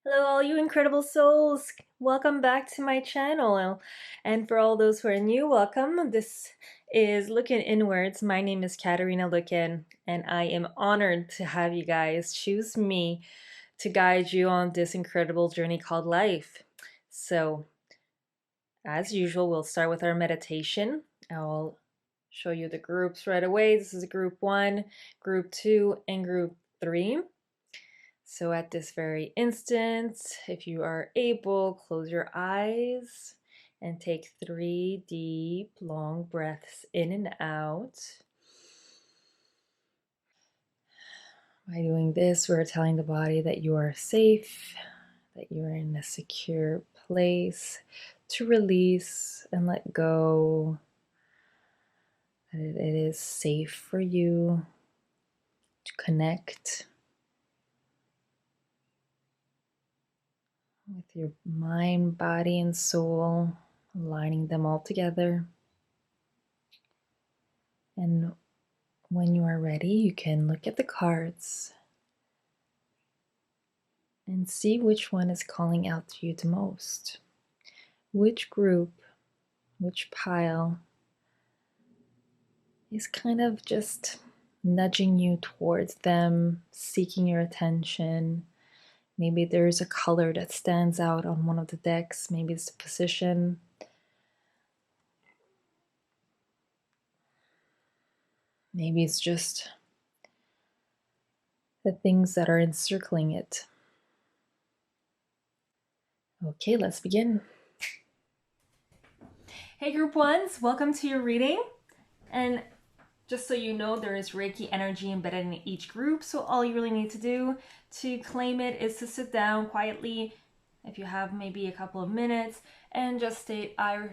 Hello, all you incredible souls. Welcome back to my channel. And for all those who are new, welcome. This is Looking Inwards. My name is Katarina Lookin, and I am honored to have you guys choose me to guide you on this incredible journey called life. So, as usual, we'll start with our meditation. I'll show you the groups right away. This is group 1, group 2, and group 3. So at this very instant, if you are able, close your eyes and take 3 deep, long breaths in and out. By doing this, we're telling the body that you are safe, that you are in a secure place to release and let go, that it is safe for you to connect with your mind, body, and soul, aligning them all together. And when you are ready, you can look at the cards and see which one is calling out to you the most. Which group, which pile is kind of just nudging you towards them, seeking your attention. Maybe there's a color that stands out on one of the decks. Maybe it's the position. Maybe it's just the things that are encircling it. Okay, let's begin. Hey group ones, welcome to your reading. And just so you know, there is Reiki energy embedded in each group, so all you really need to do to claim it is to sit down quietly, if you have maybe a couple of minutes, and just state, I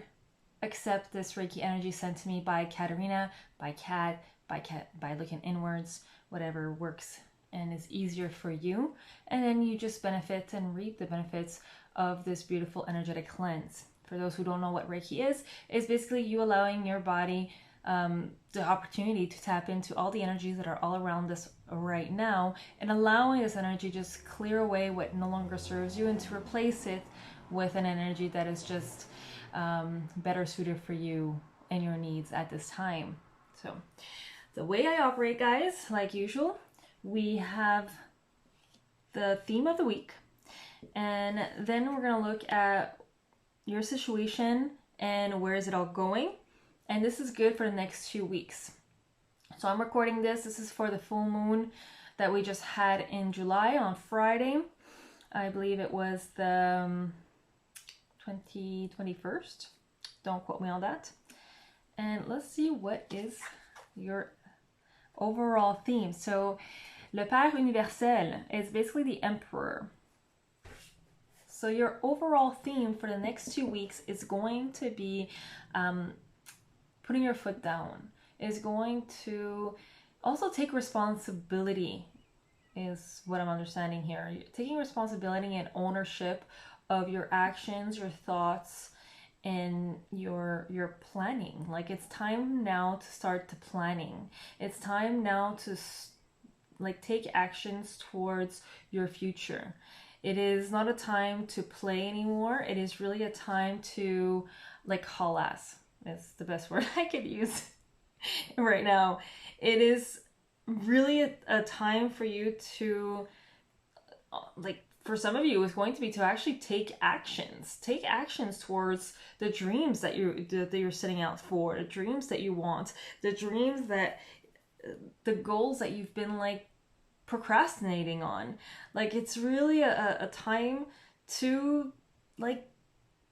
accept this Reiki energy sent to me by Katarina, by Looking Inwards, whatever works and is easier for you. And then you just benefit and reap the benefits of this beautiful energetic cleanse. For those who don't know what Reiki is basically you allowing your body the opportunity to tap into all the energies that are all around us right now, and allowing this energy just clear away what no longer serves you and to replace it with an energy that is just better suited for you and your needs at this time. So the way I operate, guys, like usual, we have the theme of the week, and then we're going to look at your situation and where is it all going. And this is good for the next 2 weeks. So I'm recording this. This is for the full moon that we just had in July on Friday. I believe it was the 21st. Don't quote me on that. And let's see what is your overall theme. So le Père Universel is basically the Emperor. So your overall theme for the next 2 weeks is going to be putting your foot down, is going to also take responsibility, is what I'm understanding here. You're taking responsibility and ownership of your actions, your thoughts, and your planning. Like, it's time now to start the planning. It's time now to take actions towards your future. It is not a time to play anymore. It is really a time to haul ass. Is the best word I could use right now. It is really a time for you to, for some of you, it's going to be to actually take actions towards the dreams that you're setting out for, the dreams that you want, the dreams that, the goals that you've been procrastinating on. It's really a time to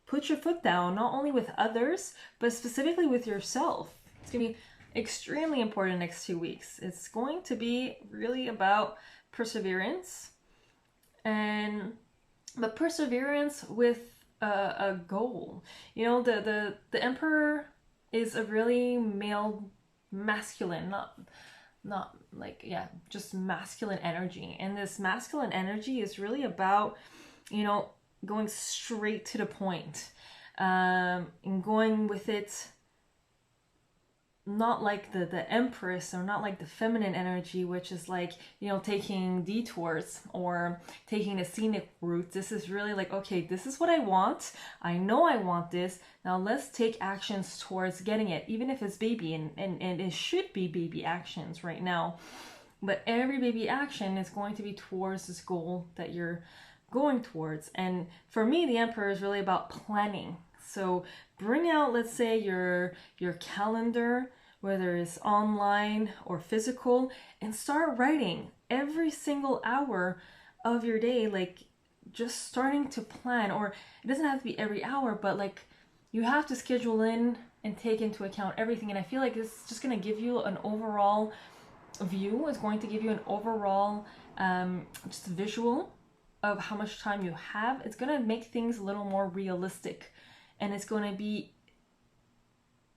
put your foot down, not only with others, but specifically with yourself. It's going to be extremely important next 2 weeks. It's going to be really about perseverance, but perseverance with a goal. You know, the Emperor is a really male, masculine, just masculine energy. And this masculine energy is really about, going straight to the point, and going with it not like the Empress, or not like the feminine energy, which is like, you know, taking detours or taking the scenic route. This is really like, okay, this is what I want. I know I want this. Now let's take actions towards getting it, even if it's baby, and it should be baby actions right now. But every baby action is going to be towards this goal that you're going towards. And for me, the Emperor is really about planning. So bring out, let's say, your calendar, whether it's online or physical, and start writing every single hour of your day, like just starting to plan. Or it doesn't have to be every hour, but like you have to schedule in and take into account everything. And I feel like this is just going to give you an overall view, is going to give you an overall just visual of how much time you have. It's going to make things a little more realistic, and it's going to be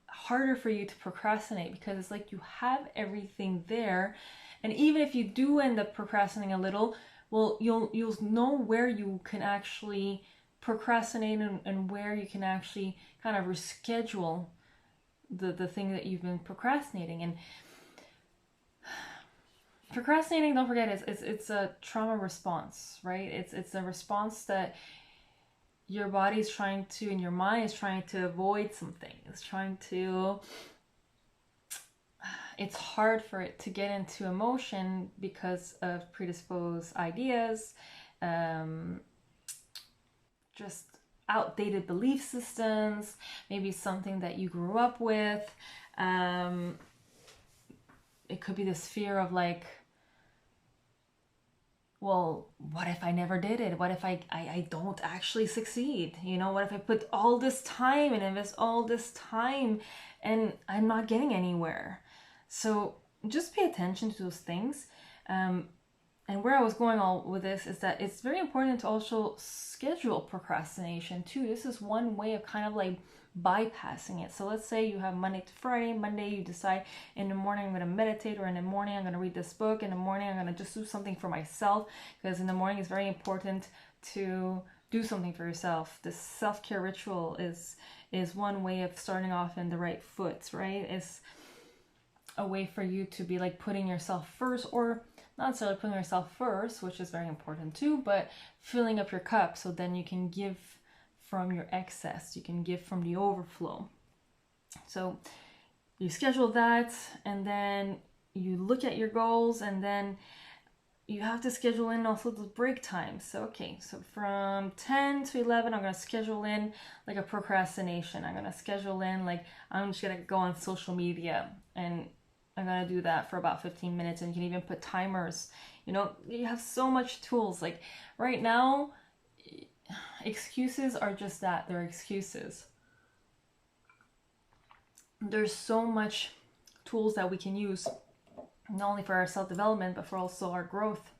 harder for you to procrastinate because it's like you have everything there. And even if you do end up procrastinating a little, well, you'll know where you can actually procrastinate, and where you can actually kind of reschedule the thing that you've been procrastinating. And procrastinating, don't forget, it's a trauma response, right? It's a response that your body is trying to, and your mind is trying to avoid something. It's hard for it to get into emotion because of predisposed ideas, just outdated belief systems, maybe something that you grew up with. It could be this fear of like, well, what if I never did it? What if I don't actually succeed? You know, what if I put all this time and invest all this time and I'm not getting anywhere? So just pay attention to those things. And where I was going all with this is that it's very important to also schedule procrastination too. This is one way of kind of like bypassing it. So let's say you have Monday to Friday. Monday you decide, in the morning I'm going to meditate, or in the morning I'm going to read this book, in the morning I'm going to just do something for myself, because in the morning it's very important to do something for yourself. This self-care ritual is one way of starting off in the right foot, right? It's a way for you to be like putting yourself first, or not necessarily putting yourself first, which is very important too, but filling up your cup, so then you can give from your excess, you can give from the overflow. So you schedule that, and then you look at your goals, and then you have to schedule in also the break times. So okay, so from 10 to 11 I'm going to schedule in like a procrastination. I'm going to schedule in like, I'm just going to go on social media, and I'm going to do that for about 15 minutes. And you can even put timers. You know, you have so much tools. Like right now, excuses are just that, they're excuses. There's so much tools that we can use, not only for our self-development, but for also our growth.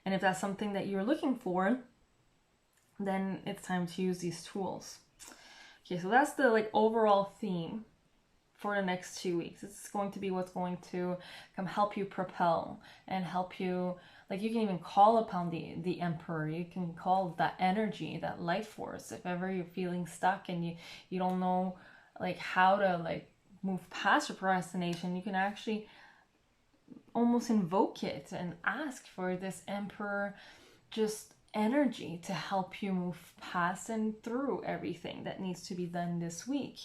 And if that's something that you're looking for, then it's time to use these tools. Okay, so that's the like overall theme for the next 2 weeks. It's going to be what's going to come help you propel and help you. Like you can even call upon the Emperor. You can call that energy, that life force. If ever you're feeling stuck and you don't know like how to like move past procrastination, you can actually almost invoke it and ask for this Emperor just energy to help you move past and through everything that needs to be done this week.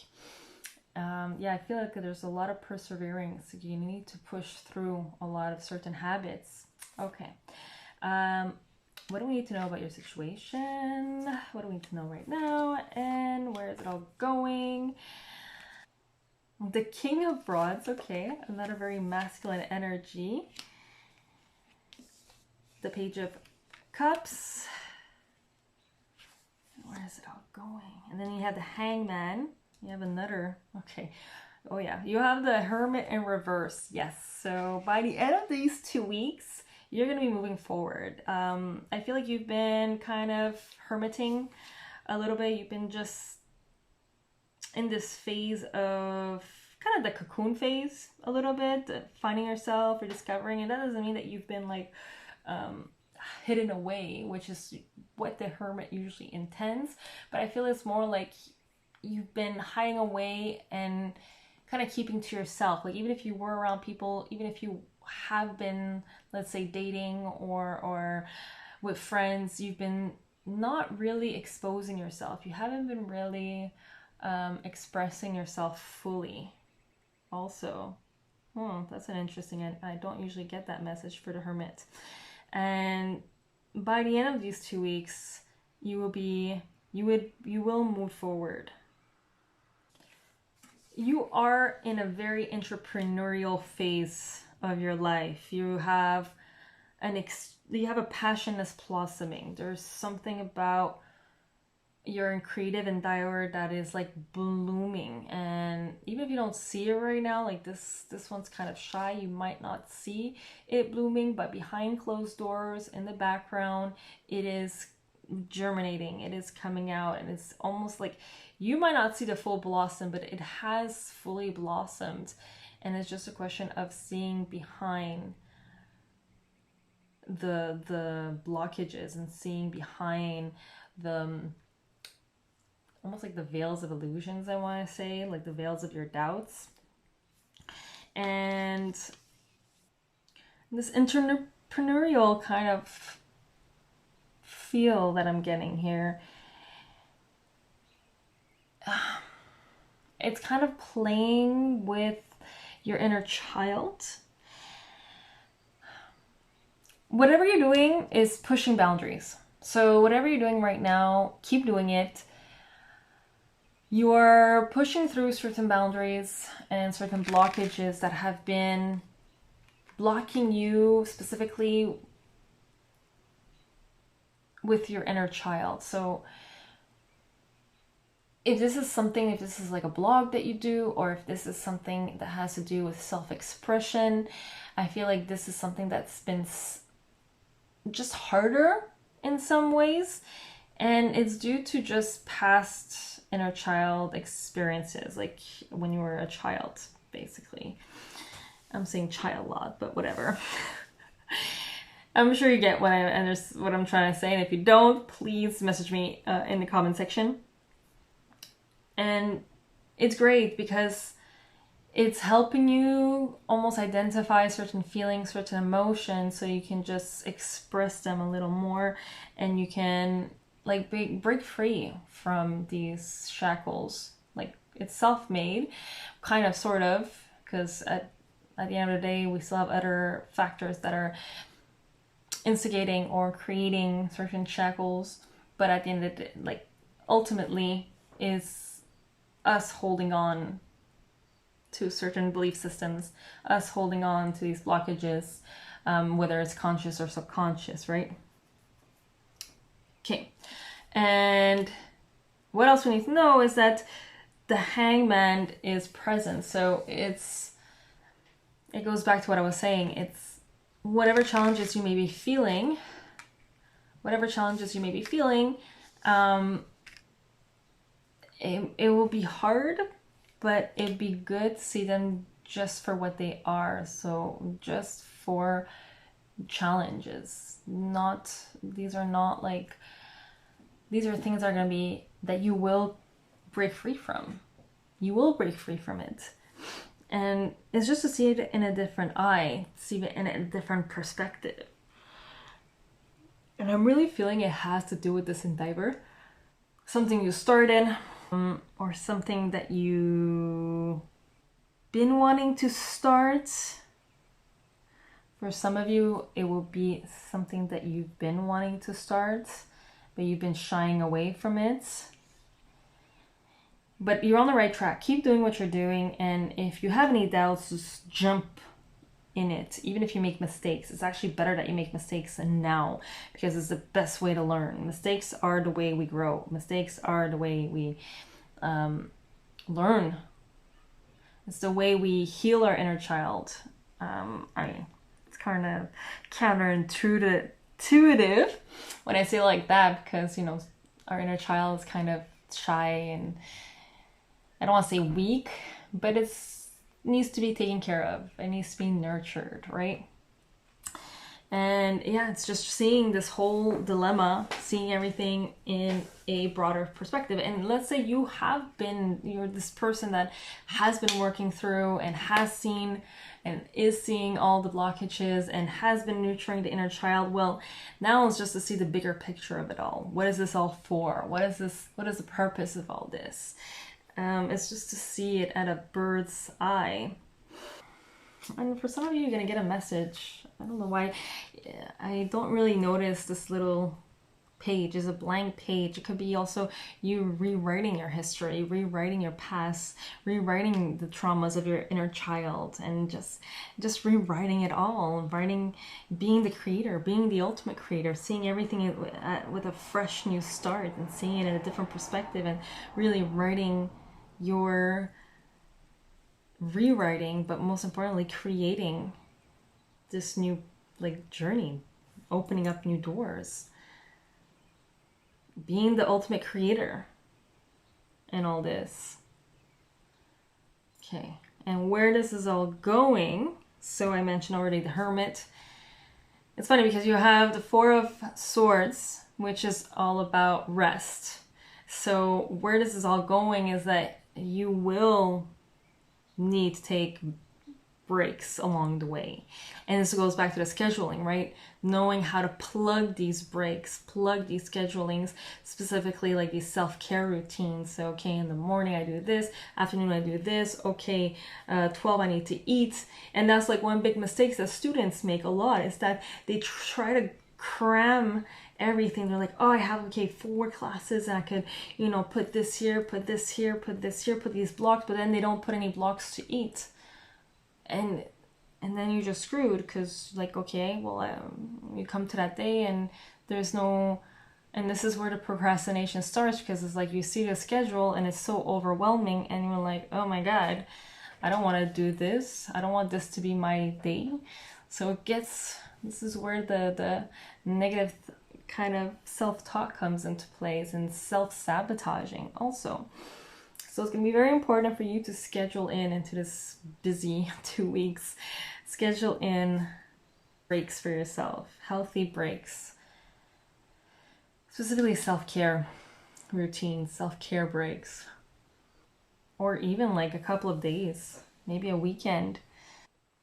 I feel like there's a lot of perseverance. You need to push through a lot of certain habits. Okay. What do we need to know about your situation? What do we need to know right now? And where is it all going? The King of Rods. Okay. Another very masculine energy. The Page of Cups. Where is it all going? And then you have the Hangman. You have another, okay. Oh yeah, you have the Hermit in reverse. Yes, so by the end of these 2 weeks, you're going to be moving forward. I feel like you've been kind of hermiting a little bit. You've been just in this phase of kind of the cocoon phase a little bit, finding yourself or discovering. And that doesn't mean that you've been like hidden away, which is what the Hermit usually intends. But I feel it's more like you've been hiding away and kind of keeping to yourself. Like even if you were around people, even if you have been, let's say, dating or with friends, you've been not really exposing yourself. You haven't been really expressing yourself fully. Also, that's an interesting, I don't usually get that message for the Hermit. And by the end of these 2 weeks, you will move forward. You are in a very entrepreneurial phase of your life. You have a passion that's blossoming. There's something about your creative endeavor that is like blooming, and even if you don't see it right now, like this one's kind of shy, you might not see it blooming, but behind closed doors in the background, it is germinating, it is coming out, and it's almost like you might not see the full blossom, but it has fully blossomed, and it's just a question of seeing behind the blockages and seeing behind the almost like the veils of illusions, I want to say, like the veils of your doubts. And this entrepreneurial kind of feel that I'm getting here, it's kind of playing with your inner child. Whatever you're doing is pushing boundaries. So whatever you're doing right now, keep doing it. You are pushing through certain boundaries and certain blockages that have been blocking you specifically with your inner child. So if this is like a blog that you do, or if this is something that has to do with self-expression, I feel like this is something that's been just harder in some ways. And it's due to just past inner child experiences, like when you were a child, basically. I'm saying child a lot, but whatever. I'm sure you get what I'm trying to say, and if you don't, please message me in the comment section. And it's great because it's helping you almost identify certain feelings, certain emotions, so you can just express them a little more, and you can like break free from these shackles. Like it's self-made, kind of, sort of, because at the end of the day, we still have other factors that are instigating or creating certain shackles. But at the end of the day, like ultimately, is us holding on to certain belief systems, us holding on to these blockages, whether it's conscious or subconscious, right? Okay, and what else we need to know is that the Hangman is present. So it goes back to what I was saying. It's whatever challenges you may be feeling, it will be hard, but it'd be good to see them just for what they are. So just for challenges. These are things that are going to be, that you will break free from. You will break free from it. And it's just to see it in a different eye, see it in a different perspective. And I'm really feeling it has to do with this endeavor. Something you started, or something that you've been wanting to start. For some of you, it will be something that you've been wanting to start, but you've been shying away from it. But you're on the right track. Keep doing what you're doing, and if you have any doubts, just jump in it. Even if you make mistakes, it's actually better that you make mistakes now, because it's the best way to learn. Mistakes are the way we grow. Mistakes are the way we learn. It's the way we heal our inner child. It's kind of counterintuitive when I say it like that, because our inner child is kind of shy, and I don't want to say weak, but it needs to be taken care of. It needs to be nurtured, right? And yeah, it's just seeing this whole dilemma, seeing everything in a broader perspective. And let's say you're this person that has been working through and has seen and is seeing all the blockages and has been nurturing the inner child. Well, now it's just to see the bigger picture of it all. What is this all for? What is the purpose of all this? It's just to see it at a bird's eye. And for some of you, you're going to get a message. I don't know why. I don't really notice this little page is a blank page. It could be also you rewriting your history, rewriting your past, rewriting the traumas of your inner child, and just rewriting it all, being the creator, being the ultimate creator, seeing everything with a fresh new start and seeing it in a different perspective, and really rewriting, but most importantly, creating this new journey, opening up new doors, being the ultimate creator in all this. Okay, and where this is all going, so I mentioned already the Hermit. It's funny because you have the Four of Swords, which is all about rest. So where this is all going is that you will need to take breaks along the way. And this goes back to the scheduling, right? Knowing how to plug these breaks, plug these schedulings, specifically like these self-care routines. So, okay, in the morning I do this, afternoon I do this, okay, 12 I need to eat. And that's like one big mistake that students make a lot, is that they try to cram everything. They're like, oh, I have 4 classes and I could put this here, put this here, put this here, put these blocks, but then they don't put any blocks to eat, and then you're just screwed, because you come to that day and there's no, and this is where the procrastination starts, because it's like you see the schedule and it's so overwhelming and you're like, oh my god, I don't want to do this, I don't want this to be my day. So this is where the negative kind of self-talk comes into place, and self-sabotaging also. So it's going to be very important for you to schedule into this busy 2 weeks, schedule in breaks for yourself, healthy breaks, specifically self-care routines, self-care breaks, or even like a couple of days, maybe a weekend.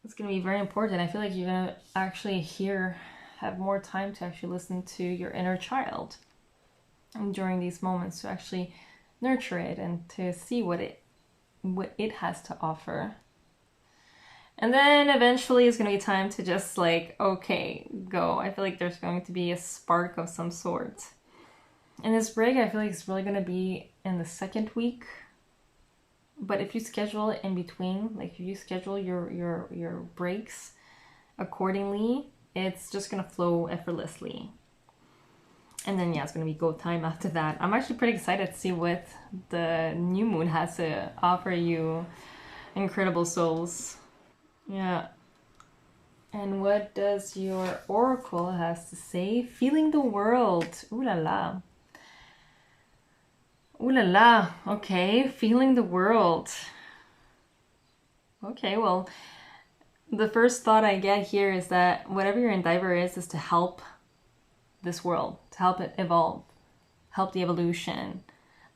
It's going to be very important. I feel like you're going to actually have more time to actually listen to your inner child during these moments, to actually nurture it and to see what it has to offer. And then eventually it's going to be time to just okay, go. I feel like there's going to be a spark of some sort. And this break, I feel like it's really going to be in the second week. But if you schedule it in between, if you schedule your breaks accordingly, it's just going to flow effortlessly. And then, it's going to be go time after that. I'm actually pretty excited to see what the new moon has to offer you, incredible souls. Yeah. And what does your oracle has to say? Feeling the world. Ooh la la. Ooh la la. Okay, feeling the world. Okay, well, the first thought I get here is that whatever your endeavor is to help this world, to help it evolve, help the evolution,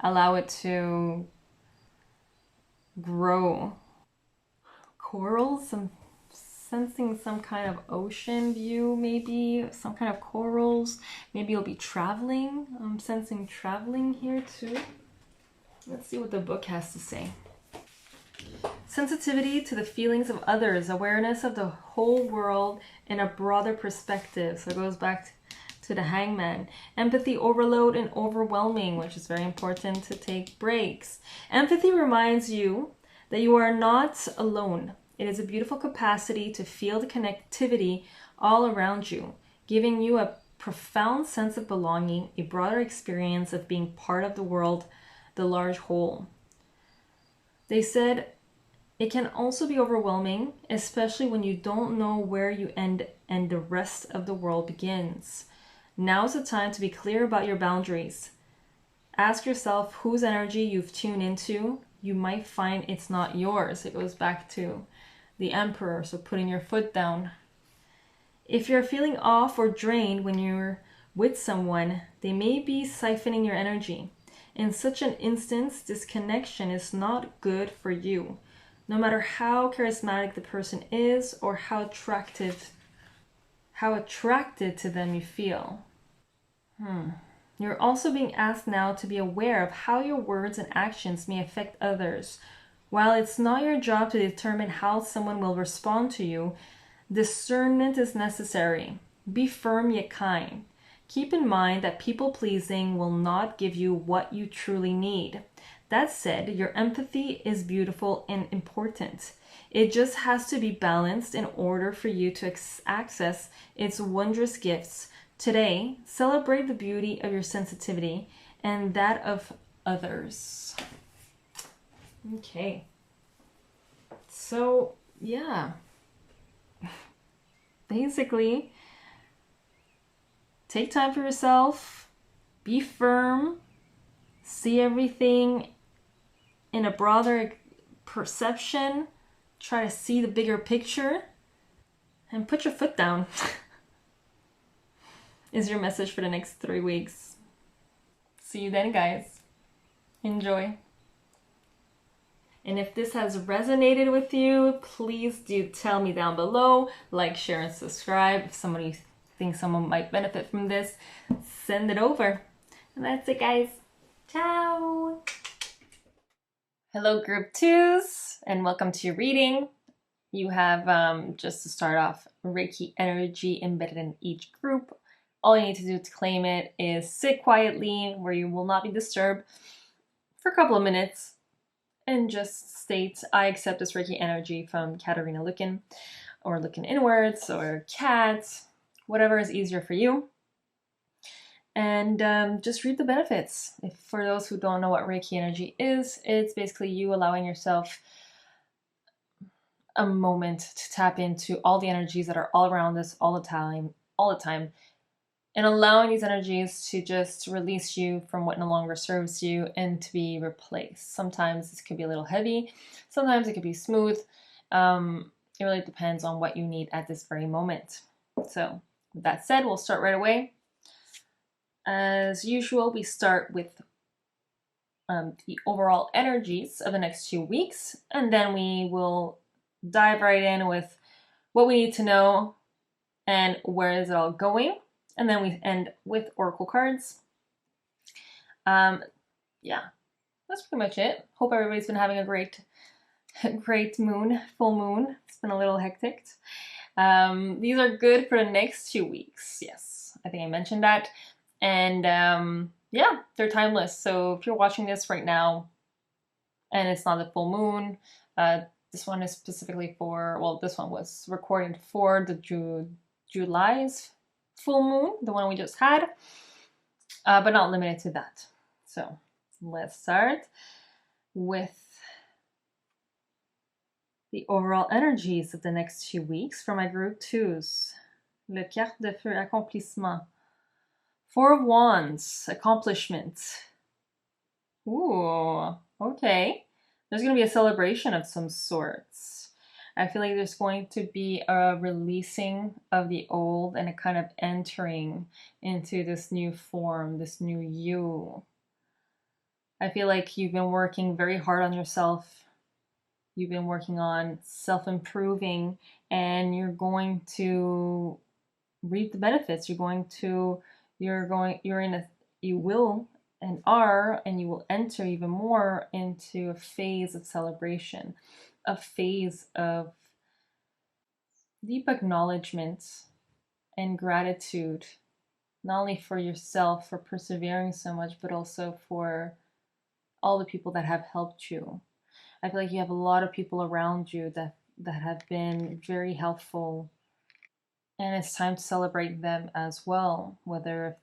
allow it to grow. Corals, I'm sensing some kind of ocean view, maybe some kind of corals. Maybe you'll be traveling. I'm sensing traveling here too. Let's see what the book has to say. Sensitivity to the feelings of others, awareness of the whole world in a broader perspective. So it goes back to the Hangman. Empathy overload and overwhelming, which is very important to take breaks. Empathy reminds you that you are not alone. It is a beautiful capacity to feel the connectivity all around you, giving you a profound sense of belonging, a broader experience of being part of the world, the large whole. They said it can also be overwhelming, especially when you don't know where you end and the rest of the world begins. Now's the time to be clear about your boundaries. Ask yourself whose energy you've tuned into. You might find it's not yours. It goes back to the Emperor, so putting your foot down. If you're feeling off or drained when you're with someone, they may be siphoning your energy. In such an instance, this connection is not good for you, no matter how charismatic the person is or how attracted to them you feel. You're also being asked now to be aware of how your words and actions may affect others. While it's not your job to determine how someone will respond to you, discernment is necessary. Be firm yet kind. Keep in mind that people-pleasing will not give you what you truly need. That said, your empathy is beautiful and important. It just has to be balanced in order for you to access its wondrous gifts. Today, celebrate the beauty of your sensitivity and that of others. Okay. So, yeah. Basically, take time for yourself, be firm, see everything in a broader perception, try to see the bigger picture, and put your foot down. Is your message for the next 3 weeks. See you then, guys. Enjoy. And if this has resonated with you, please do tell me down below. Like, share, and subscribe. If somebody thinks someone might benefit from this, send it over. And that's it, guys. Ciao. Hello, group 2s, and welcome to your reading. You have, just to start off, Reiki energy embedded in each group. All you need to do to claim it is sit quietly where you will not be disturbed for a couple of minutes and just state, I accept this Reiki energy from Katarina Lookin, or Lookin Inwards, or Kat, whatever is easier for you. And just read the benefits. For those who don't know what Reiki energy is, it's basically you allowing yourself a moment to tap into all the energies that are all around us all the time, and allowing these energies to just release you from what no longer serves you and to be replaced. Sometimes this could be a little heavy, sometimes it could be smooth. It really depends on what you need at this very moment. So with that said, we'll start right away. As usual, we start with the overall energies of the next 2 weeks, and then we will dive right in with what we need to know and where is it all going. And then we end with oracle cards. Yeah, that's pretty much it. Hope everybody's been having a great moon, full moon. It's been a little hectic. These are good for the next 2 weeks. Yes, I think I mentioned that. And yeah, they're timeless. So if you're watching this right now and it's not the full moon, this one is specifically for, well, this one was recorded for the July's full moon, the one we just had, but not limited to that. So let's start with the overall energies of the next 2 weeks for my group 2s. Le carte de feu, accomplissement. 4 of Wands, accomplishment. Ooh, okay. There's going to be a celebration of some sorts. I feel like there's going to be a releasing of the old and a kind of entering into this new form, this new you. I feel like you've been working very hard on yourself. You've been working on self-improving, and you're going to reap the benefits. You will and are, and you will enter even more into a phase of celebration, a phase of deep acknowledgement and gratitude, not only for yourself for persevering so much, but also for all the people that have helped you. I feel like you have a lot of people around you that have been very helpful, and it's time to celebrate them as well, whether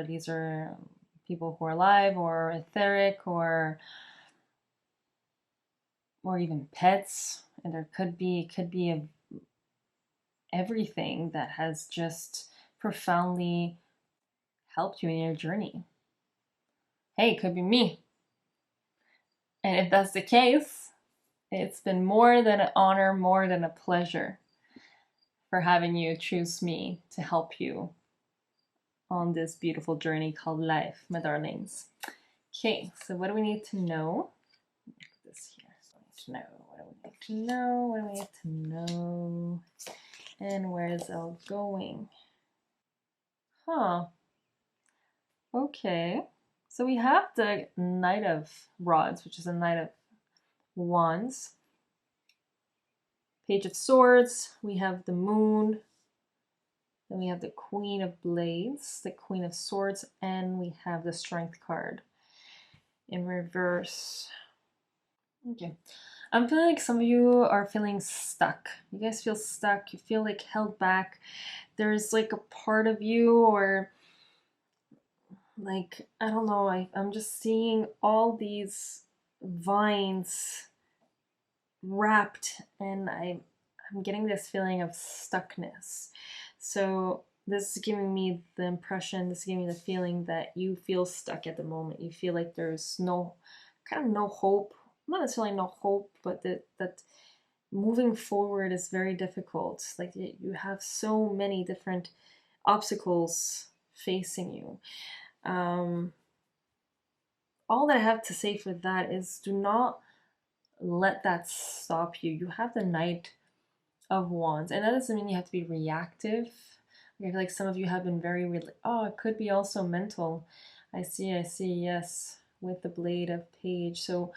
these are people who are alive or etheric or even pets. And there could be everything that has just profoundly helped you in your journey. Hey, it could be me. And if that's the case, it's been more than an honor, more than a pleasure. for having you choose me to help you on this beautiful journey called life, my darlings. Okay, so what do we need to know? Put this here. What do we need to know? What do we need to know? And where is Elle going? Huh. Okay. So we have the Knight of Rods, which is a Knight of Wands. Page of Swords. We have the Moon. Then we have the Queen of Blades, the Queen of Swords, and we have the Strength card in reverse. Okay. I'm feeling like some of you are feeling stuck. You guys feel stuck. You feel like held back. There's like a part of you, or like, I don't know, I'm just seeing all these vines wrapped, and I'm getting this feeling of stuckness. So this is giving me the impression, this is giving me the feeling that you feel stuck at the moment. You feel like there's no hope. Not necessarily no hope, but that moving forward is very difficult. Like you have so many different obstacles facing you. All that I have to say for that is, do not let that stop you. You have the Knight of Wands, and that doesn't mean you have to be reactive. I feel like some of you have been very, oh, it could be also mental. I see, yes, with the Blade of Page. So,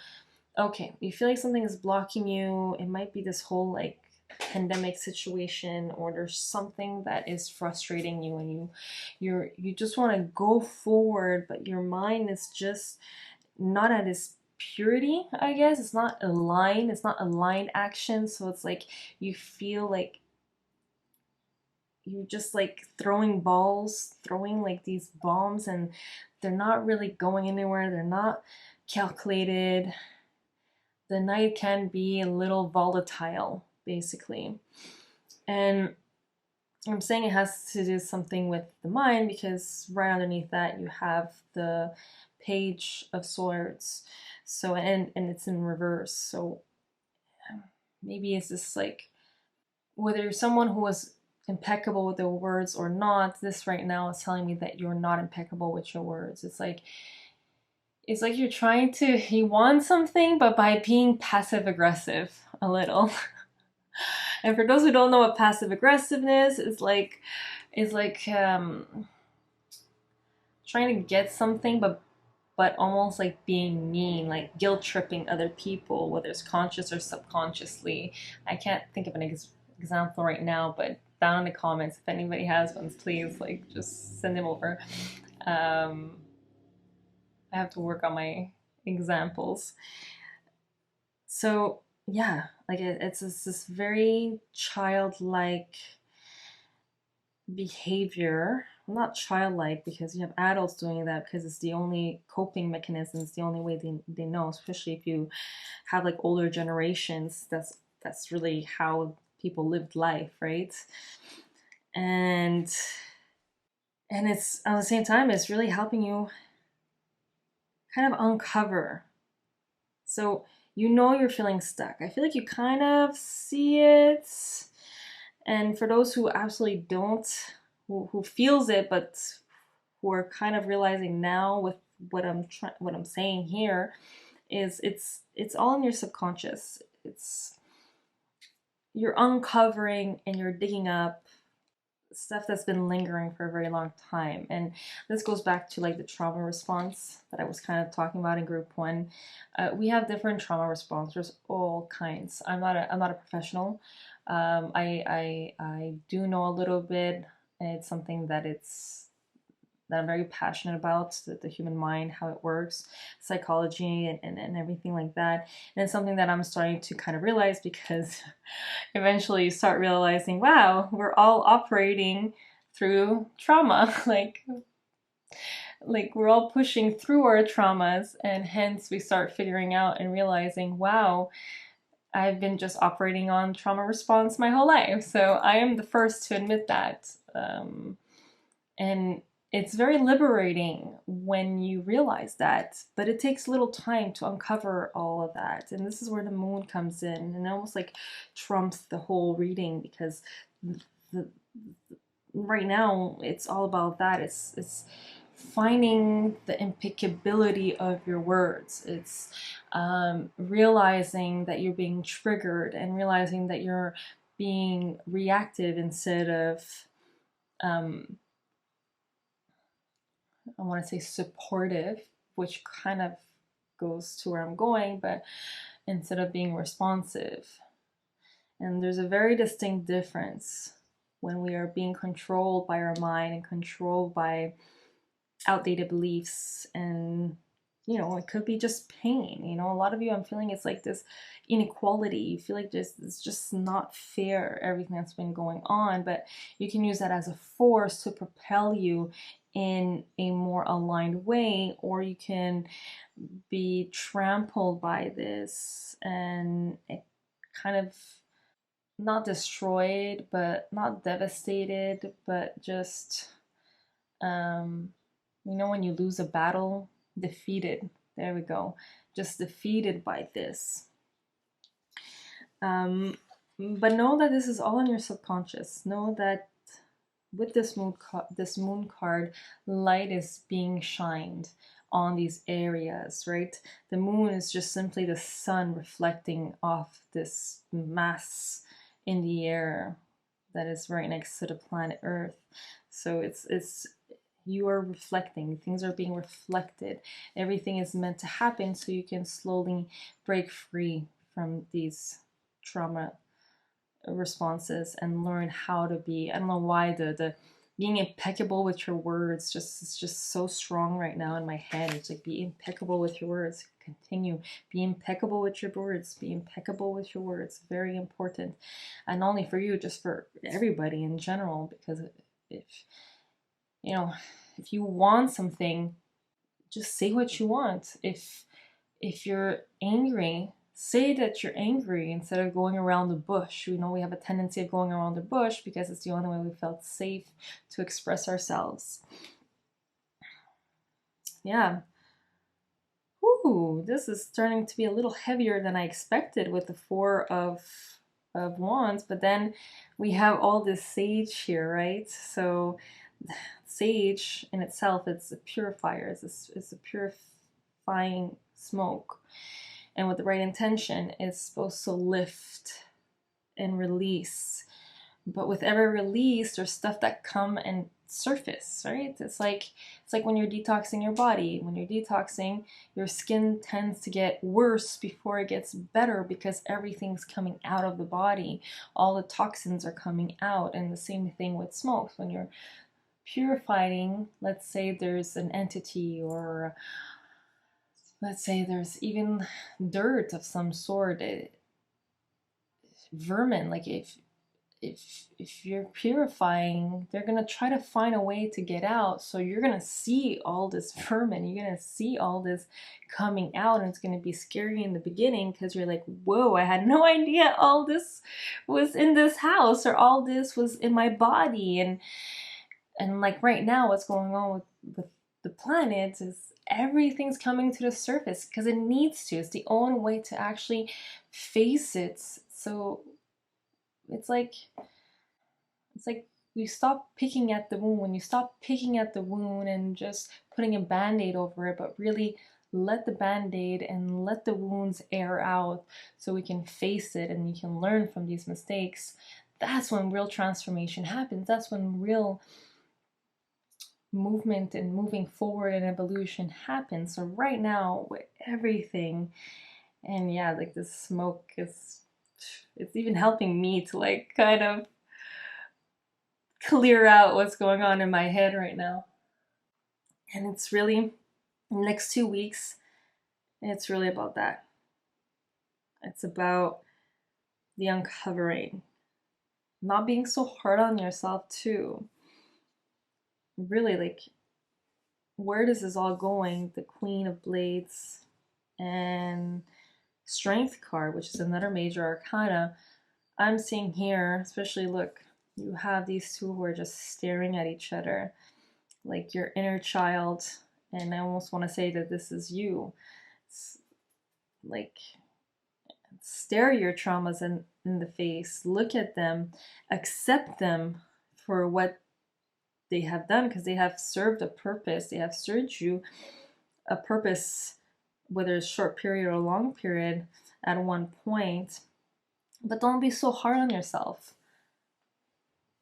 okay, you feel like something is blocking you. It might be this whole like pandemic situation, or there's something that is frustrating you, and you just want to go forward, but your mind is just not at its purity, I guess. It's not aligned action. So it's like you feel like you're just like throwing like these bombs, and they're not really going anywhere. They're not calculated. The Knight can be a little volatile, basically. And I'm saying it has to do something with the mind, because right underneath that you have the Page of Swords. So, and it's in reverse. So maybe it's just like, whether you're someone who was impeccable with their words or not, this right now is telling me that you're not impeccable with your words. It's like you're trying to, you want something, but by being passive aggressive a little. And for those who don't know what passive aggressiveness is like trying to get something, but almost like being mean, like guilt tripping other people, whether it's conscious or subconsciously. I can't think of an example right now, but down in the comments, if anybody has ones, please like just send them over. I have to work on my examples. So yeah, like it's this very childlike behavior. Well, not childlike, because you have adults doing that because it's the only coping mechanism, it's the only way they know, especially if you have like older generations. That's really how people lived life, right? And it's at the same time, it's really helping you kind of uncover. So you know you're feeling stuck. I feel like you kind of see it. And for those who absolutely don't, who feels it, but who are kind of realizing now with what I'm saying here, is it's all in your subconscious. You're uncovering and you're digging up stuff that's been lingering for a very long time. And this goes back to like the trauma response that I was kind of talking about in group 1. We have different trauma responses. There's all kinds. I'm not a professional. I do know a little bit, and it's something that I'm very passionate about, the human mind, how it works, psychology, and everything like that. And it's something that I'm starting to kind of realize, because eventually you start realizing, wow, we're all operating through trauma. like we're all pushing through our traumas, and hence we start figuring out and realizing, wow, I've been just operating on trauma response my whole life. So I am the first to admit that. And it's very liberating when you realize that, but it takes a little time to uncover all of that. And this is where the Moon comes in and almost like trumps the whole reading, because the right now it's all about that. It's finding the impeccability of your words. It's realizing that you're being triggered and realizing that you're being reactive instead of I want to say supportive, which kind of goes to where I'm going, but instead of being responsive. And there's a very distinct difference when we are being controlled by our mind and controlled by outdated beliefs. And it could be just pain. A lot of you, I'm feeling it's like this inequality. You feel like it's just not fair, everything that's been going on, but you can use that as a force to propel you in a more aligned way, or you can be trampled by this and it kind of not destroyed, but not devastated, but just when you lose a battle, defeated. There we go. Just defeated by this. But know that this is all in your subconscious. Know that with this moon card, light is being shined on these areas, right? The moon is just simply the sun reflecting off this mass in the air that is right next to the planet Earth. So it's you are reflecting, things are being reflected, everything is meant to happen so you can slowly break free from these trauma responses and learn how to be, I don't know why the being impeccable with your words is just so strong right now in my head. It's like, be impeccable with your words. Continue, be impeccable with your words. Be impeccable with your words. Very important, and not only for you, just for everybody in general. Because if if you want something, just say what you want. If you're angry, say that you're angry instead of going around the bush. We have a tendency of going around the bush because it's the only way we felt safe to express ourselves. Yeah. Ooh, this is turning to be a little heavier than I expected with the Four of Wands, but then we have all this sage here, right? So sage in itself, it's a purifier, it's a purifying smoke. And with the right intention, it's supposed to lift and release. But with every release, there's stuff that come and surface, right? It's like when you're detoxing your body. When you're detoxing, your skin tends to get worse before it gets better because everything's coming out of the body. All the toxins are coming out. And the same thing with smoke. When you're purifying, let's say there's an entity, or let's say there's even dirt of some sort, vermin. Like if you're purifying, they're gonna try to find a way to get out. So you're gonna see all this vermin. You're gonna see all this coming out, and it's gonna be scary in the beginning because you're like, whoa, I had no idea all this was in this house, or all this was in my body. And like right now, what's going on with the planet is everything's coming to the surface because it needs to. It's the only way to actually face it. So it's like you stop picking at the wound. When you stop picking at the wound and just putting a band-aid over it, but really let the band-aid and let the wounds air out so we can face it and you can learn from these mistakes. That's when real transformation happens. That's when real movement and moving forward and evolution happens. So right now with everything, and yeah, like this smoke it's even helping me to like kind of clear out what's going on in my head right now. And it's really next 2 weeks, it's really about that. It's about the uncovering, not being so hard on yourself too. Really, like, where does this all going? The Queen of Blades and Strength card, which is another major arcana. I'm seeing here, especially look, you have these two who are just staring at each other, like your inner child. And I almost want to say that this is you. It's like, stare your traumas in the face, look at them, accept them for what they have done, because they have served a purpose. They have served you a purpose, whether it's short period or long period at one point. But don't be so hard on yourself.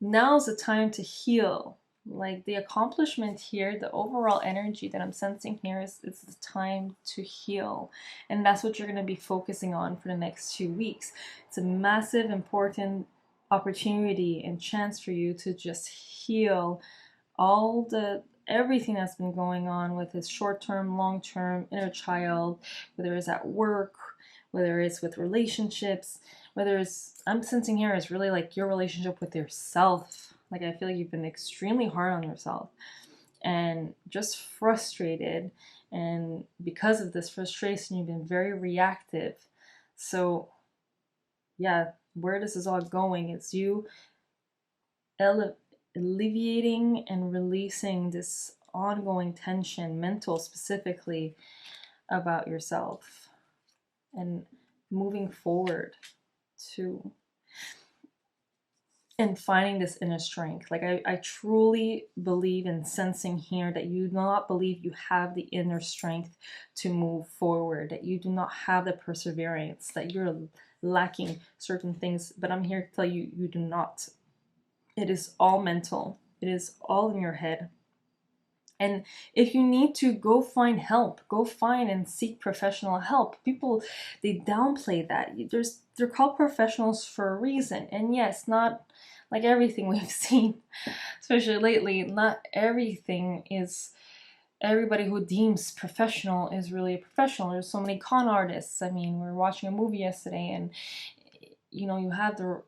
Now's the time to heal. Like the accomplishment here, the overall energy that I'm sensing here is it's the time to heal. And that's what you're going to be focusing on for the next 2 weeks. It's a massive, important opportunity and chance for you to just heal everything that's been going on with his short-term, long-term inner child, whether it's at work, whether it's with relationships, whether it's, I'm sensing here is really like your relationship with yourself. Like I feel like you've been extremely hard on yourself and just frustrated. And because of this frustration, you've been very reactive. So yeah, where this is all going is you alleviating and releasing this ongoing tension, mental specifically, about yourself and moving forward to and finding this inner strength. Like I truly believe in sensing here that you do not believe you have the inner strength to move forward, that you do not have the perseverance, that you're lacking certain things. But I'm here to tell you, you do not. It is all mental. It is all in your head. And if you need to, go find help. Go find and seek professional help. People, they downplay that. They're called professionals for a reason. And yes, not like everything we've seen, especially lately, not everything is, everybody who deems professional is really a professional. There's so many con artists. I mean, we were watching a movie yesterday and, you know, you have the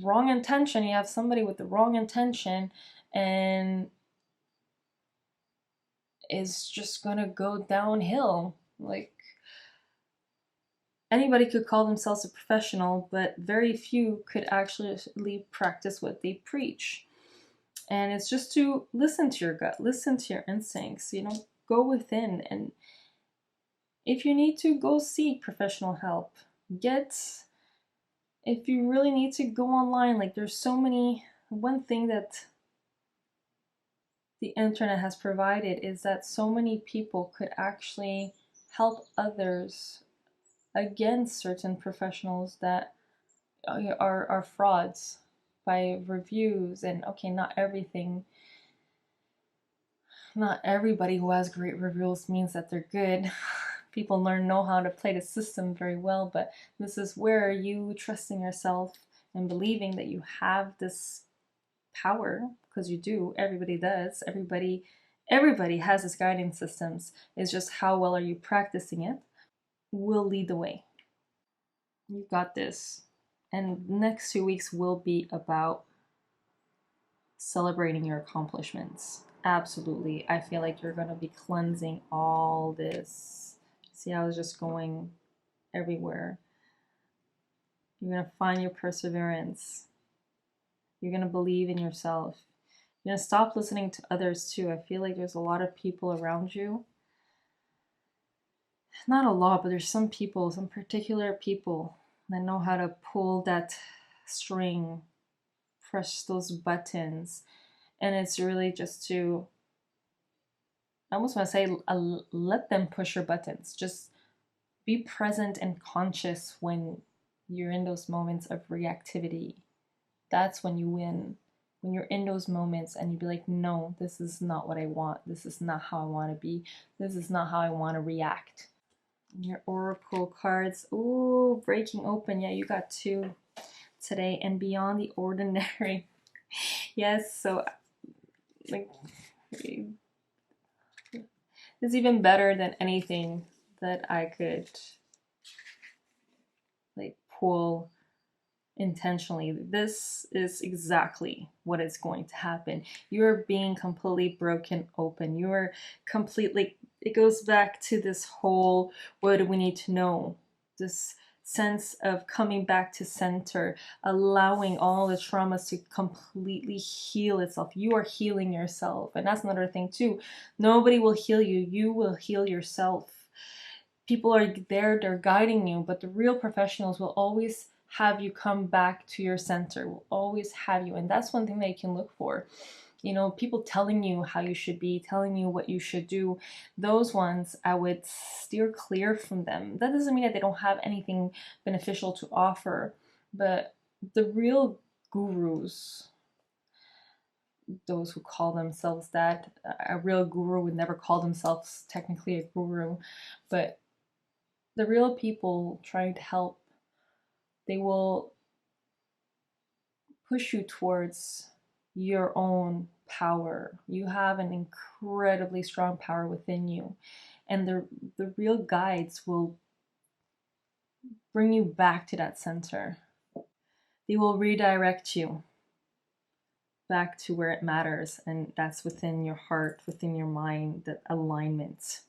wrong intention. You have somebody with the wrong intention and is just gonna go downhill. Like anybody could call themselves a professional, but very few could actually practice what they preach. And it's just to listen to your gut, listen to your instincts, you know, go within. And if you need to, go seek professional help. If you really need to, go online. Like there's so many, one thing that the internet has provided is that so many people could actually help others against certain professionals that are frauds by reviews. And okay, not everybody who has great reviews means that they're good. People know how to play the system very well, but this is where you trusting yourself and believing that you have this power, because you do, everybody does, everybody has this guiding systems. It's just how well are you practicing it will lead the way. You got this. And next 2 weeks will be about celebrating your accomplishments. Absolutely. I feel like you're going to be cleansing all this. See, I was just going everywhere. You're going to find your perseverance. You're going to believe in yourself. You're going to stop listening to others too. I feel like there's a lot of people around you. Not a lot, but there's some people, some particular people that know how to pull that string, press those buttons. And it's really just to, I almost want to say, let them push your buttons. Just be present and conscious when you're in those moments of reactivity. That's when you win. When you're in those moments and you be like, no, this is not what I want. This is not how I want to be. This is not how I want to react. Your oracle cards, ooh, breaking open. Yeah, you got 2 today. And beyond the ordinary. Yes, so like it's even better than anything that I could like pull intentionally. This is exactly what is going to happen. You're being completely broken open. You're completely, it goes back to this whole, what do we need to know? This sense of coming back to center, allowing all the traumas to completely heal itself. You are healing yourself. And that's another thing too. Nobody will heal you. You will heal yourself. People are there, they're guiding you, but the real professionals will always have you come back to your center, will always have you. And that's one thing that you can look for. You know, people telling you how you should be, telling you what you should do, those ones I would steer clear from them. That doesn't mean that they don't have anything beneficial to offer, but the real gurus, those who call themselves that, a real guru would never call themselves technically a guru, but the real people trying to help, they will push you towards your own power. You have an incredibly strong power within you, and the real guides will bring you back to that center. They will redirect you back to where it matters, and that's within your heart, within your mind, that alignment.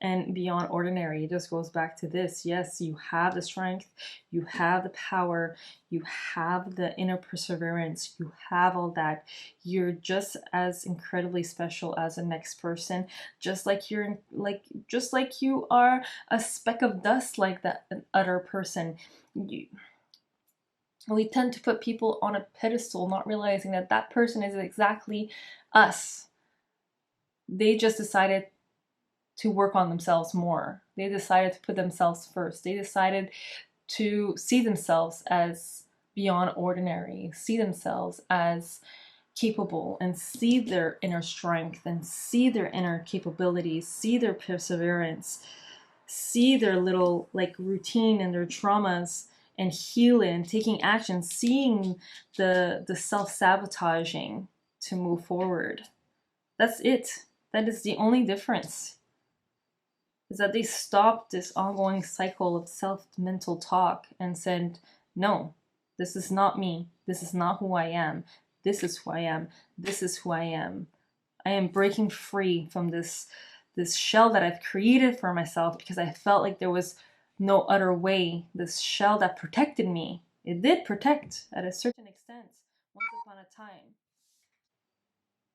And beyond ordinary, it just goes back to this. Yes, you have the strength, you have the power, you have the inner perseverance, you have all that. You're just as incredibly special as the next person, just like you are a speck of dust like that other person. We tend to put people on a pedestal, not realizing that that person is exactly us. They just decided to work on themselves more. They decided to put themselves first. They decided to see themselves as beyond ordinary, see themselves as capable, and see their inner strength, and see their inner capabilities, see their perseverance, see their little like routine and their traumas, and heal it and taking action, seeing the self-sabotaging to move forward. That's it. That is the only difference, is that they stopped this ongoing cycle of self-mental talk and said, no, this is not me. This is not who I am. This is who I am. This is who I am. I am breaking free from this shell that I've created for myself because I felt like there was no other way. This shell that protected me. It did protect at a certain extent once upon a time.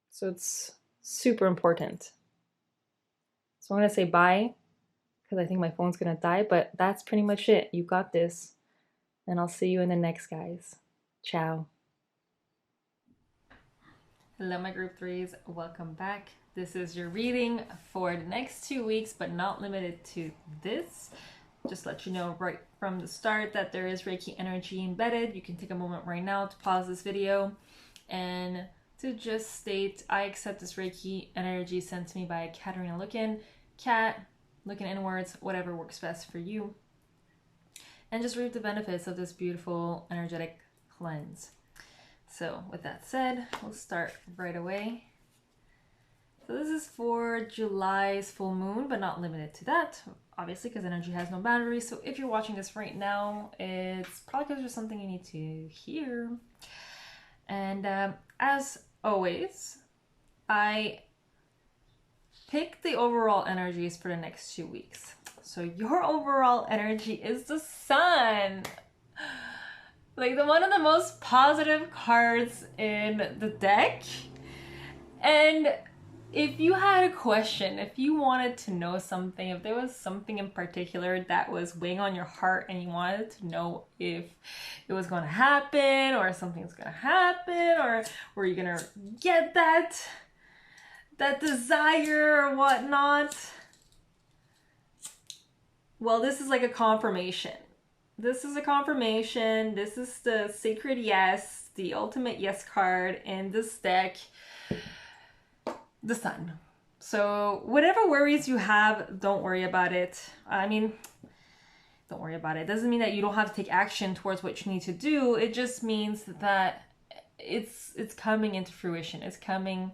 So it's super important. So I'm going to say bye, because I think my phone's gonna die, but that's pretty much it. You got this. And I'll see you in the next, guys. Ciao. Hello, my group threes. Welcome back. This is your reading for the next 2 weeks, but not limited to this. Just let you know right from the start that there is Reiki energy embedded. You can take a moment right now to pause this video and to just state, I accept this Reiki energy sent to me by Katarina Lookin, cat, looking inwards, whatever works best for you. And just reap the benefits of this beautiful energetic cleanse. So with that said, we'll start right away. So this is for July's full moon, but not limited to that, obviously, because energy has no boundaries. So if you're watching this right now, it's probably because there's something you need to hear. And as always, I pick the overall energies for the next 2 weeks. So your overall energy is the sun. Like one of the most positive cards in the deck. And if you had a question, if you wanted to know something, if there was something in particular that was weighing on your heart and you wanted to know if it was going to happen or something's going to happen or were you going to get that desire or whatnot, well, this is like a confirmation. This is a confirmation. This is the sacred yes, the ultimate yes card in this deck, the sun. So whatever worries you have, don't worry about it. I mean, don't worry about it. It doesn't mean that you don't have to take action towards what you need to do. It just means that it's coming into fruition. It's coming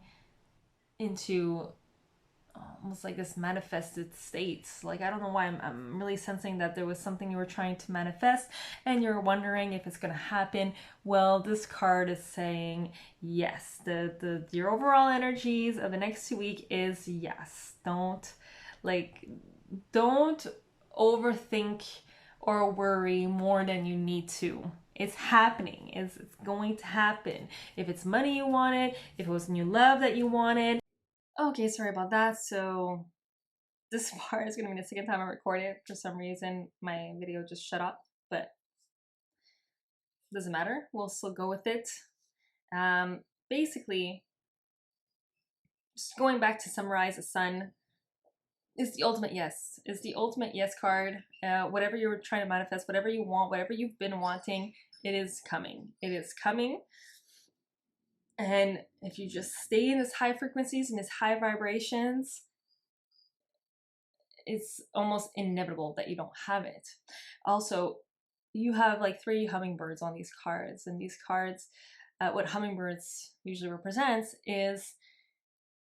into almost like this manifested state. Like, I don't know why I'm really sensing that there was something you were trying to manifest and you're wondering if it's going to happen. Well, this card is saying yes. Your overall energies of the next 2 weeks is yes. Don't overthink or worry more than you need to. It's happening. It's going to happen. If it's money you wanted, if it was new love that you wanted. Okay, sorry about that. So this part is going to be the second time I record it. For some reason, my video just shut off. But doesn't matter. We'll still go with it. Basically, just going back to summarize, the Sun is the ultimate yes. Is the ultimate yes card. Whatever you're trying to manifest, whatever you want, whatever you've been wanting, it is coming. It is coming. And if you just stay in these high frequencies and these high vibrations, it's almost inevitable that you don't have it. Also, you have like 3 hummingbirds on these cards, and these cards, what hummingbirds usually represents is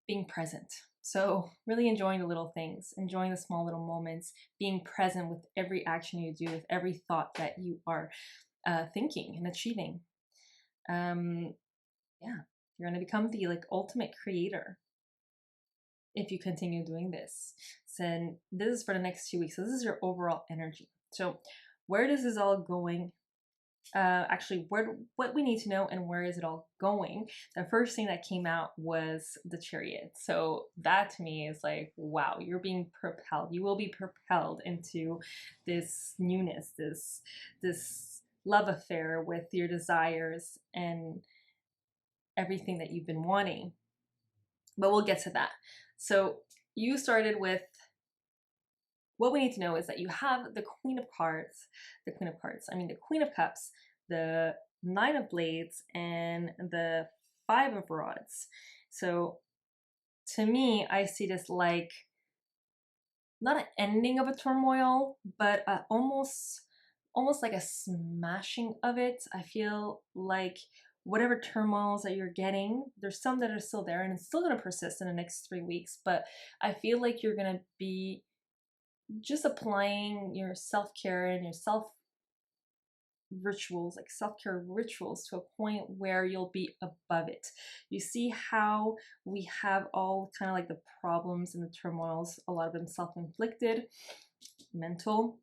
being present. So really enjoying the little things, enjoying the small little moments, being present with every action you do, with every thought that you are thinking and achieving. Yeah, you're going to become the like ultimate creator if you continue doing this. So this is for the next 2 weeks. So this is your overall energy. So where does this all going? Actually, what we need to know and where is it all going? The first thing that came out was the Chariot. So that to me is like, wow, you're being propelled. You will be propelled into this newness, this love affair with your desires and everything that you've been wanting. But we'll get to that. So you started with, what we need to know is that you have the Queen of Cups, the Nine of Blades, and the Five of Rods. So to me, I see this like, not an ending of a turmoil, but almost like a smashing of it. I feel like whatever turmoils that you're getting, there's some that are still there and it's still going to persist in the next 3 weeks, but I feel like you're going to be just applying your self-care and your self-care rituals to a point where you'll be above it. You see how we have all kind of like the problems and the turmoils, a lot of them self-inflicted, mental.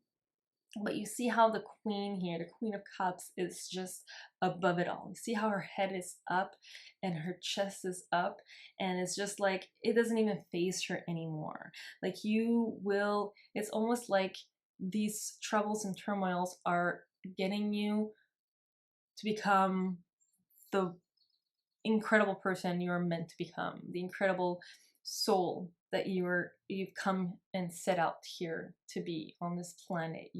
But you see how the Queen here, the Queen of Cups, is just above it all. You see how her head is up and her chest is up, and it's just like, it doesn't even faze her anymore. Like it's almost like these troubles and turmoils are getting you to become the incredible person you're meant to become, the incredible soul that you've come and set out here to be on this planet.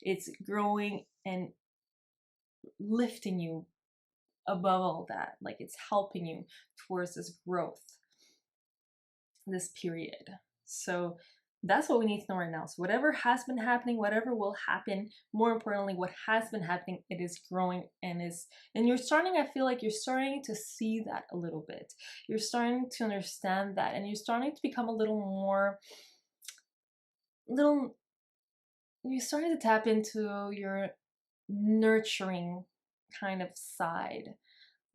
It's growing and lifting you above all that. Like, it's helping you towards this growth, this period. So that's what we need to know right now. So whatever has been happening, whatever will happen, more importantly, what has been happening, it is growing and you're starting, I feel like you're starting to see that a little bit. You're starting to understand that, and you're starting to become you're starting to tap into your nurturing kind of side,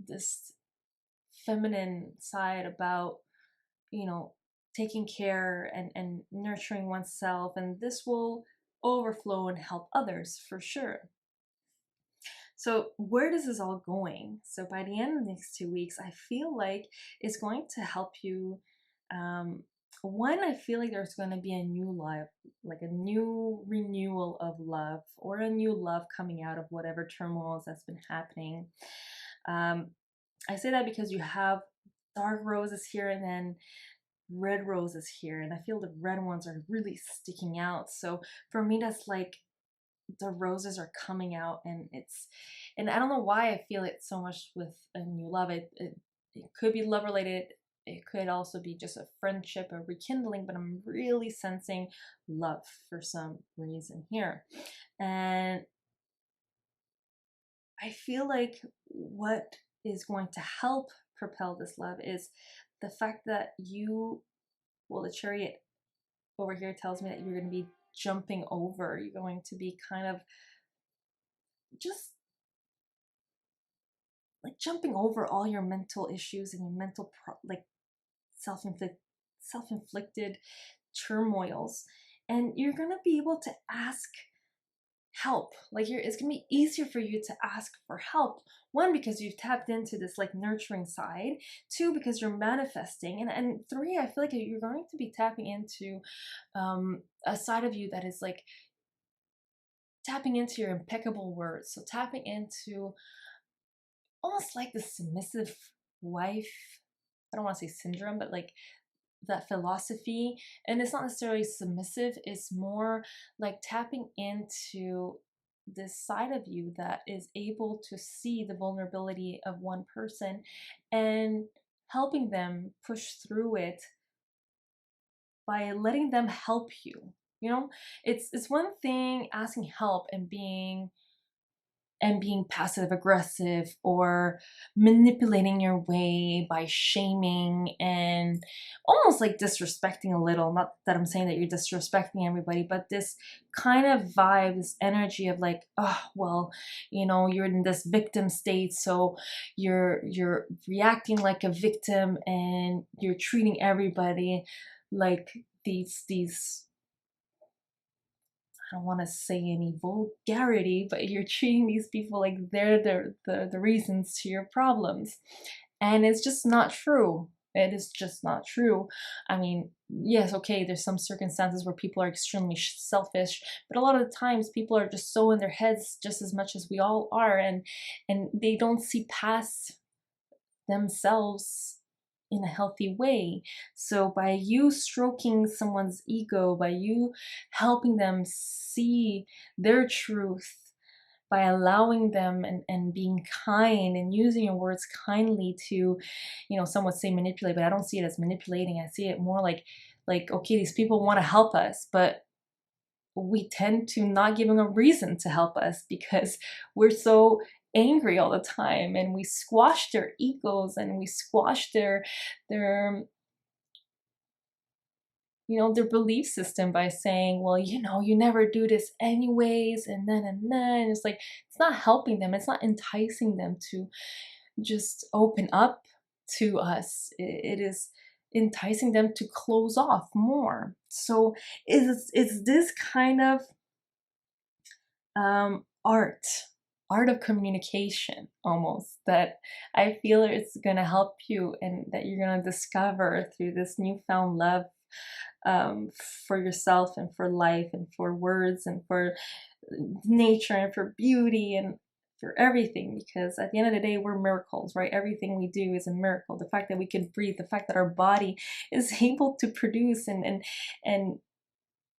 this feminine side about, taking care and nurturing oneself, and this will overflow and help others for sure. So where does this all going? So by the end of the next 2 weeks, I feel like it's going to help you. One, I feel like there's going to be a new love, like a new renewal of love, or a new love coming out of whatever turmoils that's been happening. I say that because you have dark roses here and then red roses here, and I feel the red ones are really sticking out. So for me, that's like the roses are coming out, and I don't know why I feel it so much with a new love. It could be love related. It could also be just a friendship, a rekindling, but I'm really sensing love for some reason here. And I feel like what is going to help propel this love is the fact that the Chariot over here tells me that you're going to be jumping over. You're going to be kind of just like jumping over all your mental issues and your mental self-inflicted turmoils, and you're going to be able to ask help. Like, it's going to be easier for you to ask for help. One, because you've tapped into this like nurturing side. Two, because you're manifesting. And three, I feel like you're going to be tapping into a side of you that is like tapping into your impeccable words. So tapping into almost like the submissive wife, I don't want to say syndrome, but like that philosophy. And it's not necessarily submissive, it's more like tapping into this side of you that is able to see the vulnerability of one person and helping them push through it by letting them help you. You know, it's one thing asking help and being passive aggressive or manipulating your way by shaming and almost like disrespecting a little. Not that I'm saying that you're disrespecting everybody, but this kind of vibe, this energy of like, oh, well, you know, you're in this victim state, so you're reacting like a victim and you're treating everybody like these I don't want to say any vulgarity, but you're treating these people like they're the reasons to your problems. And it's just not true. It is just not true. I mean, yes, okay, there's some circumstances where people are extremely selfish, but a lot of the times people are just so in their heads just as much as we all are, and they don't see past themselves in a healthy way. So by you stroking someone's ego, by you helping them see their truth, by allowing them and being kind and using your words kindly to, you know, some would say manipulate, but I don't see it as manipulating. I see it more like okay, these people want to help us, but we tend to not give them a reason to help us because we're so angry all the time, and we squash their egos and we squash their you know, their belief system by saying, well, you know, you never do this anyways, and then it's like it's not helping them, it's not enticing them to just open up to us. It is enticing them to close off more. So it's this kind of art of communication almost that I feel it's going to help you and that you're going to discover through this newfound love for yourself and for life and for words and for nature and for beauty and for everything, because at the end of the day we're miracles, right? Everything we do is a miracle. The fact that we can breathe, the fact that our body is able to produce and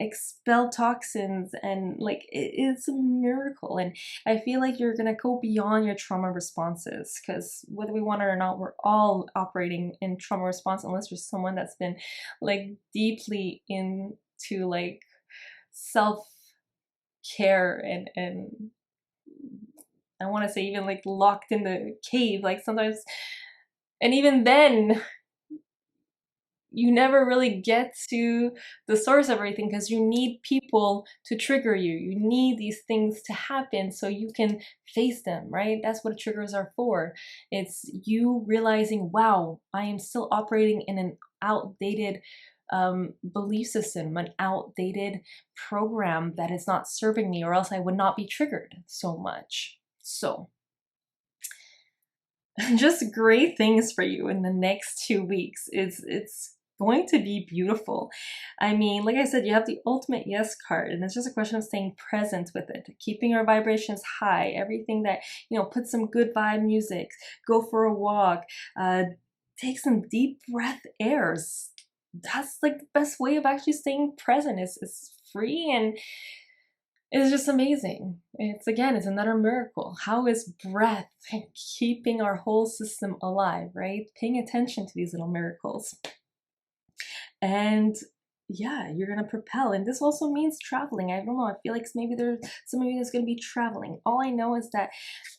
expel toxins, and like it's a miracle. And I feel like you're gonna go beyond your trauma responses, because whether we want it or not, we're all operating in trauma response unless you're someone that's been like deeply into like self care and I want to say even like locked in the cave like sometimes. And even then you never really get to the source of everything, because you need people to trigger you. You need these things to happen so you can face them, right? That's what triggers are for. It's you realizing, wow, I am still operating in an outdated belief system, an outdated program that is not serving me, or else I would not be triggered so much. So just great things for you in the next 2 weeks. It's going to be beautiful. I mean, like I said, you have the ultimate yes card, and it's just a question of staying present with it, keeping your vibrations high, everything that, you know, put some good vibe music, go for a walk, take some deep breath airs. That's like the best way of actually staying present. Is free and it's just amazing. It's another miracle. How is breath keeping our whole system alive, right? Paying attention to these little miracles. And yeah, you're gonna propel. And this also means traveling. I don't know, I feel like maybe there's some of you that's gonna be traveling. All I know is that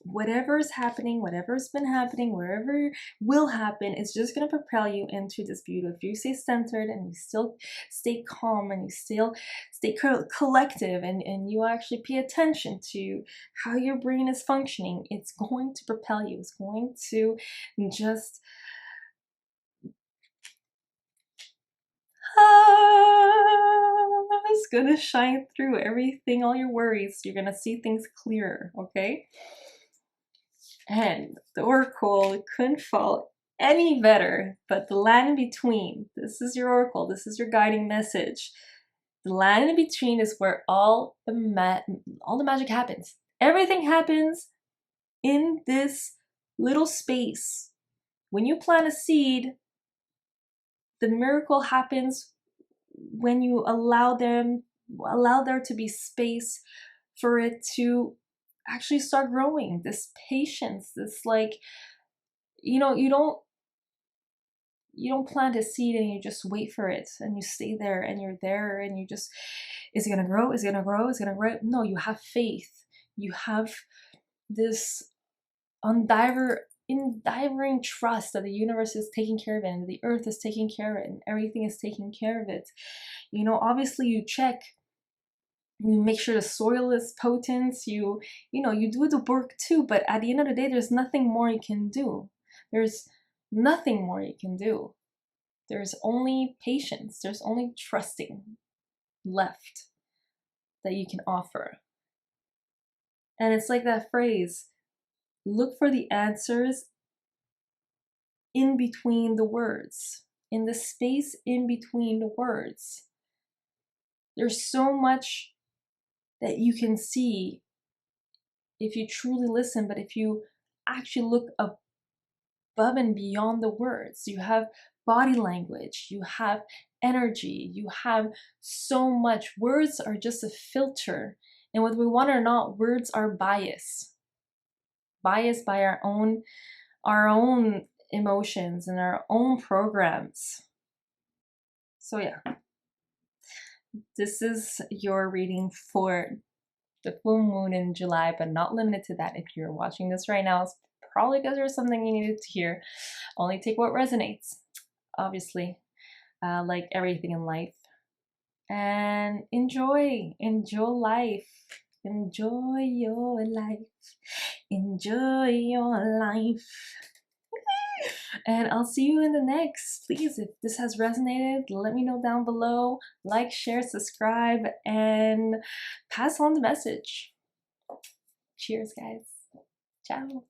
whatever's happening, whatever's been happening, wherever will happen, is just gonna propel you into this beauty. If you stay centered and you still stay calm and you still stay collective and you actually pay attention to how your brain is functioning, it's going to propel you. It's going to just it's gonna shine through everything, all your worries. You're gonna see things clearer, okay? And the oracle couldn't fall any better, but the land in between. This is your oracle. This is your guiding message. The land in between is where all the magic happens. Everything happens in this little space. When you plant a seed, the miracle happens when you allow there to be space for it to actually start growing. This patience, this like, you don't plant a seed and you just wait for it and you stay there and you're there and you just, is it gonna grow? Is it gonna grow? Is it gonna grow? No, you have faith. You have this unwavering trust that the universe is taking care of it and the earth is taking care of it and everything is taking care of it. Obviously you check, you make sure the soil is potent, you do the work too, but at the end of the day, there's nothing more you can do. There's nothing more you can do. There's only patience, there's only trusting left that you can offer. And it's like that phrase, look for the answers in between the words, in the space in between the words. There's so much that you can see if you truly listen, but if you actually look above and beyond the words, you have body language, you have energy, you have so much. Words are just a filter. And whether we want it or not, words are biased by our own emotions and our own programs. So yeah, this is your reading for the full moon in July, but not limited to that. If you're watching this right now, it's probably because there's something you needed to hear. Only take what resonates, obviously, like everything in life. And enjoy life. Enjoy your life. Enjoy your life. And I'll see you in the next. Please, if this has resonated, let me know down below. Like, share, subscribe, and pass on the message. Cheers, guys. Ciao.